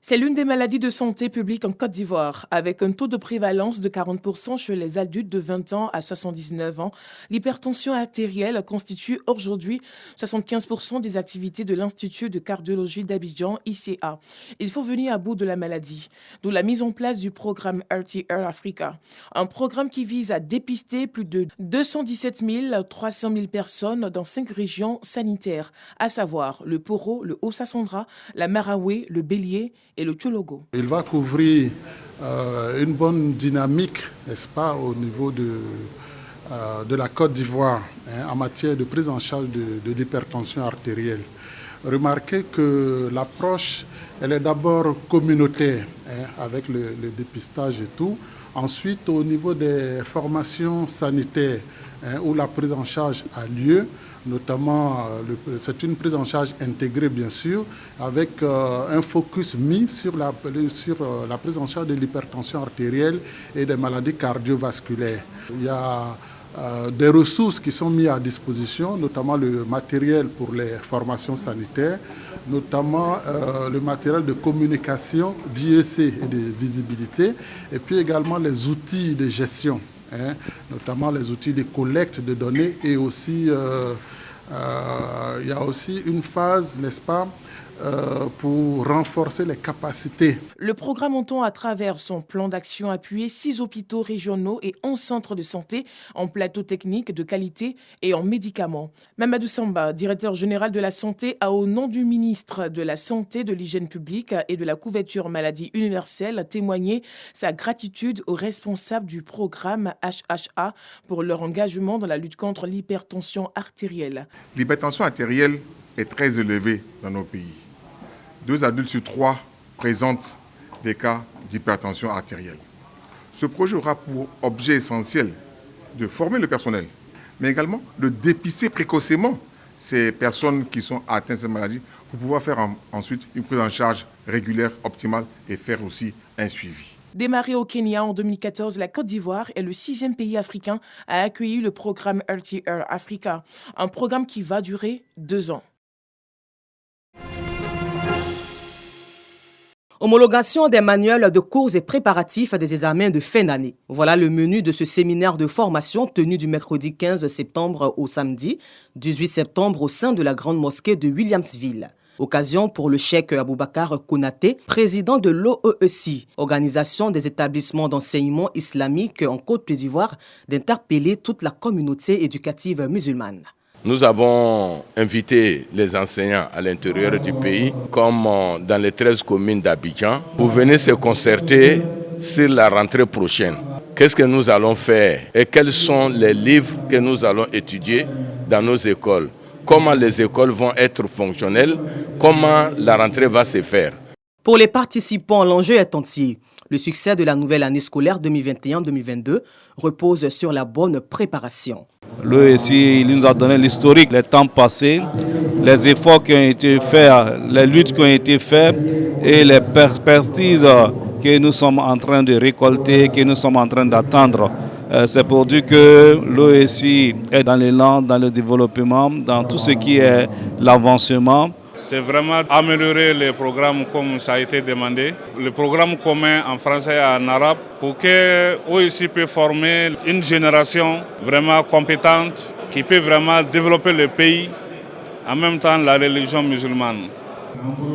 C'est l'une des maladies de santé publique en Côte d'Ivoire. Avec un taux de prévalence de 40% chez les adultes de 20 ans à 79 ans, l'hypertension artérielle constitue aujourd'hui 75% des activités de l'Institut de cardiologie d'Abidjan, ICA. Il faut venir à bout de la maladie, d'où la mise en place du programme RTR Africa. Un programme qui vise à dépister plus de 217 300 000 personnes dans 5 régions sanitaires, à savoir le Poro, le Haut-Sassandra, la Marawe, le Bélier et le Tchologo. Il va couvrir une bonne dynamique, n'est-ce pas, au niveau de la Côte d'Ivoire en matière de prise en charge de l'hypertension artérielle. Remarquez que l'approche, elle est d'abord communautaire, avec le dépistage et tout. Ensuite, au niveau des formations sanitaires, où la prise en charge a lieu, notamment, c'est une prise en charge intégrée, bien sûr, avec un focus mis sur la prise en charge de l'hypertension artérielle et des maladies cardiovasculaires. Il y a des ressources qui sont mises à disposition, notamment le matériel pour les formations sanitaires, notamment le matériel de communication, d'IEC et de visibilité, et puis également les outils de gestion, notamment les outils de collecte de données et aussi il y a aussi une phase, n'est-ce pas, pour renforcer les capacités. Le programme entend à travers son plan d'action appuyer 6 hôpitaux régionaux et 11 centres de santé en plateau technique de qualité et en médicaments. Mamadou Samba, directeur général de la santé, a au nom du ministre de la Santé, de l'Hygiène publique et de la couverture maladie universelle témoigné sa gratitude aux responsables du programme HHA pour leur engagement dans la lutte contre l'hypertension artérielle. L'hypertension artérielle est très élevée dans nos pays. 2 adultes sur 3 présentent des cas d'hypertension artérielle. Ce projet aura pour objet essentiel de former le personnel, mais également de dépister précocement ces personnes qui sont atteintes de cette maladie pour pouvoir faire ensuite une prise en charge régulière, optimale et faire aussi un suivi. Démarré au Kenya en 2014, la Côte d'Ivoire est le 6e pays africain à accueillir le programme RTR Africa, un programme qui va durer 2 ans. Homologation des manuels de cours et préparatifs des examens de fin d'année. Voilà le menu de ce séminaire de formation tenu du mercredi 15 septembre au samedi 18 septembre au sein de la grande mosquée de Williamsville. Occasion pour le cheikh Aboubakar Konaté, président de l'OEEC, Organisation des établissements d'enseignement islamique en Côte d'Ivoire, d'interpeller toute la communauté éducative musulmane. Nous avons invité les enseignants à l'intérieur du pays, comme dans les 13 communes d'Abidjan, pour venir se concerter sur la rentrée prochaine. Qu'est-ce que nous allons faire et quels sont les livres que nous allons étudier dans nos écoles? Comment les écoles vont être fonctionnelles? Comment la rentrée va se faire? Pour les participants, l'enjeu est entier. Le succès de la nouvelle année scolaire 2021-2022 repose sur la bonne préparation. L'OEC, il nous a donné l'historique, les temps passés, les efforts qui ont été faits, les luttes qui ont été faites et les perspectives que nous sommes en train de récolter, que nous sommes en train d'attendre. C'est pour dire que l'OEC est dans l'élan, dans le développement, dans tout ce qui est l'avancement. C'est vraiment améliorer les programmes comme ça a été demandé. Le programme commun en français et en arabe pour que l'OEC puisse former une génération vraiment compétente qui peut vraiment développer le pays, en même temps la religion musulmane.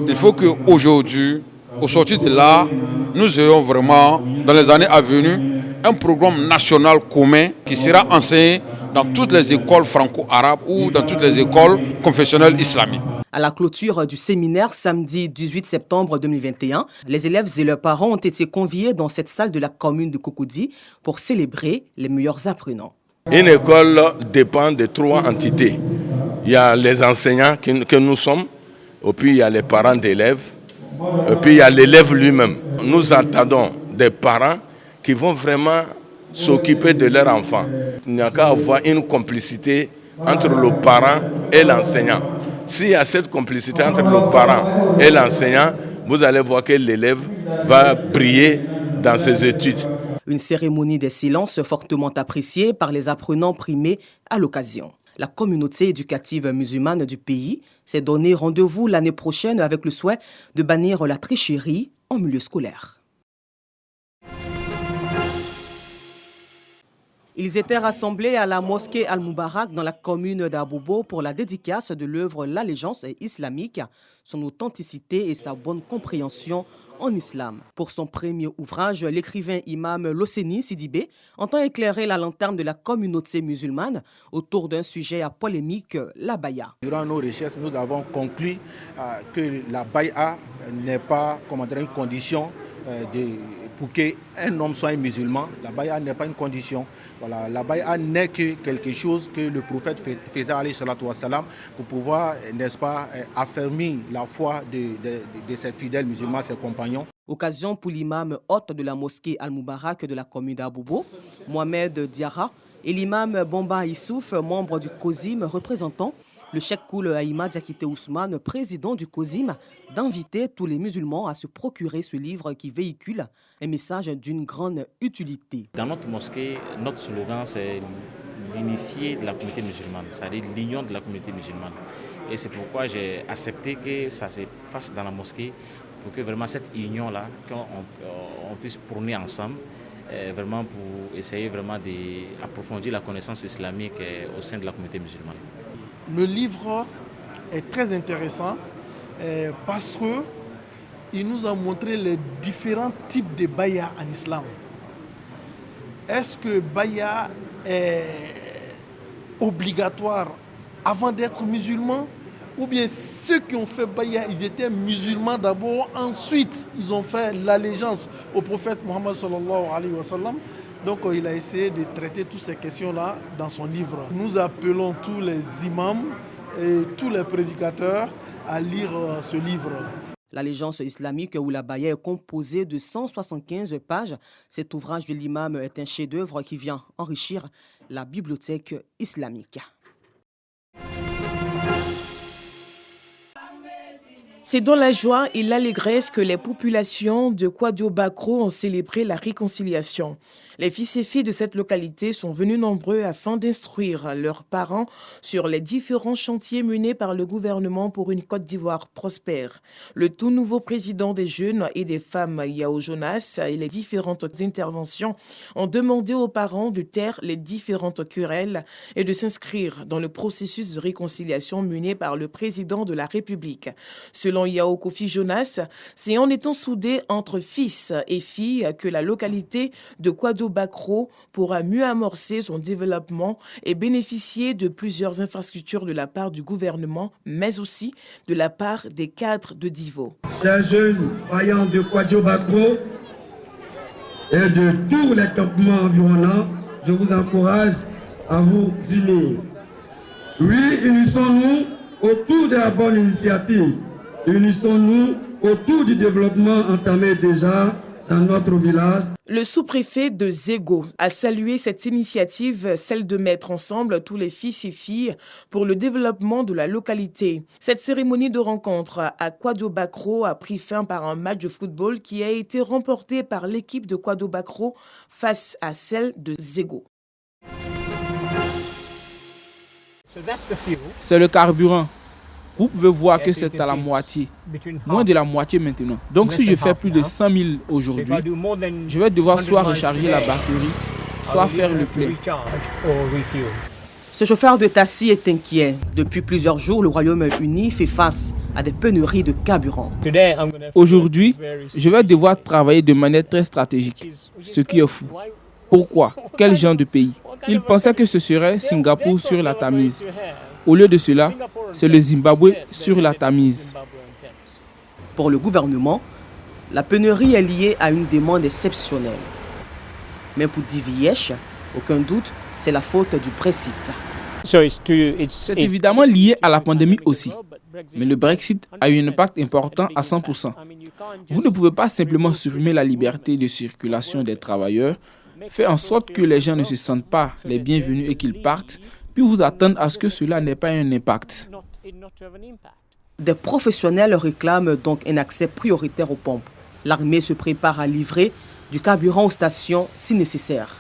Il faut qu'aujourd'hui, au sortir de là, nous ayons vraiment, dans les années à venir, un programme national commun qui sera enseigné dans toutes les écoles franco-arabes ou dans toutes les écoles confessionnelles islamiques. À la clôture du séminaire samedi 18 septembre 2021, les élèves et leurs parents ont été conviés dans cette salle de la commune de Cocody pour célébrer les meilleurs apprenants. Une école dépend de 3 entités. Il y a les enseignants que nous sommes, et puis il y a les parents d'élèves, et puis il y a l'élève lui-même. Nous attendons des parents qui vont vraiment s'occuper de leurs enfants. Il n'y a qu'à avoir une complicité entre le parent et l'enseignant. S'il y a cette complicité entre le parent et l'enseignant, vous allez voir que l'élève va briller dans ses études. Une cérémonie des silences fortement appréciée par les apprenants primés à l'occasion. La communauté éducative musulmane du pays s'est donné rendez-vous l'année prochaine avec le souhait de bannir la tricherie en milieu scolaire. Ils étaient rassemblés à la mosquée Al-Moubarak dans la commune d'Abobo pour la dédicace de l'œuvre L'Allégeance islamique, son authenticité et sa bonne compréhension en islam. Pour son premier ouvrage, l'écrivain imam Loseni Sidibé entend éclairer la lanterne de la communauté musulmane autour d'un sujet à polémique, la baya. Durant nos recherches, nous avons conclu que la baya n'est pas une condition pour qu'un homme soit un musulman. La baya n'est pas une condition. Voilà, la baya n'est que quelque chose que le prophète faisait alayhi salatu wassalam pour pouvoir, n'est-ce pas, affermir la foi de ses fidèles musulmans, ses compagnons. Occasion pour l'imam hôte de la mosquée Al-Moubarak de la commune d'Abobo, Mohamed Diarra, et l'imam Bomba Issouf, membre du COSIM représentant le cheikh Koul Aïma Diakité Ousmane, président du COSIM, d'inviter tous les musulmans à se procurer ce livre qui véhicule un message d'une grande utilité. Dans notre mosquée, notre slogan, c'est l'unifier de la communauté musulmane, c'est-à-dire l'union de la communauté musulmane. Et c'est pourquoi j'ai accepté que ça se fasse dans la mosquée, pour que vraiment cette union-là, qu'on puisse prôner ensemble, vraiment pour essayer vraiment d'approfondir la connaissance islamique au sein de la communauté musulmane. Le livre est très intéressant parce qu'il nous a montré les différents types de baya en islam. Est-ce que baya est obligatoire avant d'être musulman? Ou bien ceux qui ont fait baya, ils étaient musulmans d'abord, ensuite ils ont fait l'allégeance au prophète Mohammed sallallahu alayhi wa sallam. Donc il a essayé de traiter toutes ces questions-là dans son livre. Nous appelons tous les imams et tous les prédicateurs à lire ce livre. L'Allégeance islamique ou la baya est composée de 175 pages. Cet ouvrage de l'imam est un chef-d'œuvre qui vient enrichir la bibliothèque islamique. C'est dans la joie et l'allégresse que les populations de Kwadio-Bakro ont célébré la réconciliation. Les fils et filles de cette localité sont venus nombreux afin d'instruire leurs parents sur les différents chantiers menés par le gouvernement pour une Côte d'Ivoire prospère. Le tout nouveau président des jeunes et des femmes, Yao Jonas, et les différentes interventions ont demandé aux parents de taire les différentes querelles et de s'inscrire dans le processus de réconciliation mené par le président de la République. Selon Yao Kofi Jonas, c'est en étant soudés entre fils et filles que la localité de Kwadio-Bakro pourra mieux amorcer son développement et bénéficier de plusieurs infrastructures de la part du gouvernement, mais aussi de la part des cadres de Divo. Chers jeunes vaillants de Kwadio-Bakro et de tous les campements environnants, je vous encourage à vous unir. Oui, unissons-nous autour de la bonne initiative. Unissons-nous autour du développement entamé déjà dans notre village. Le sous-préfet de Zego a salué cette initiative, celle de mettre ensemble tous les fils et filles pour le développement de la localité. Cette cérémonie de rencontre à Kwadio-Bakro a pris fin par un match de football qui a été remporté par l'équipe de Kwadio-Bakro face à celle de Zego. C'est le carburant. Vous pouvez voir que c'est à la moitié, moins de la moitié maintenant. Donc si je fais plus de 100 000 aujourd'hui, je vais devoir soit recharger la batterie, soit faire le plein. Ce chauffeur de taxi est inquiet. Depuis plusieurs jours, le Royaume-Uni fait face à des pénuries de carburant. Aujourd'hui, je vais devoir travailler de manière très stratégique, ce qui est fou. Pourquoi? Quel genre de pays? Ils pensaient que ce serait Singapour sur la Tamise. Au lieu de cela, c'est le Zimbabwe sur la Tamise. Pour le gouvernement, la pénurie est liée à une demande exceptionnelle. Mais pour Diviesh, aucun doute, c'est la faute du Brexit. C'est évidemment lié à la pandémie aussi. Mais le Brexit a eu un impact important à 100%. Vous ne pouvez pas simplement supprimer la liberté de circulation des travailleurs, faire en sorte que les gens ne se sentent pas les bienvenus et qu'ils partent, puis vous attendre à ce que cela n'ait pas un impact. Des professionnels réclament donc un accès prioritaire aux pompes. L'armée se prépare à livrer du carburant aux stations si nécessaire.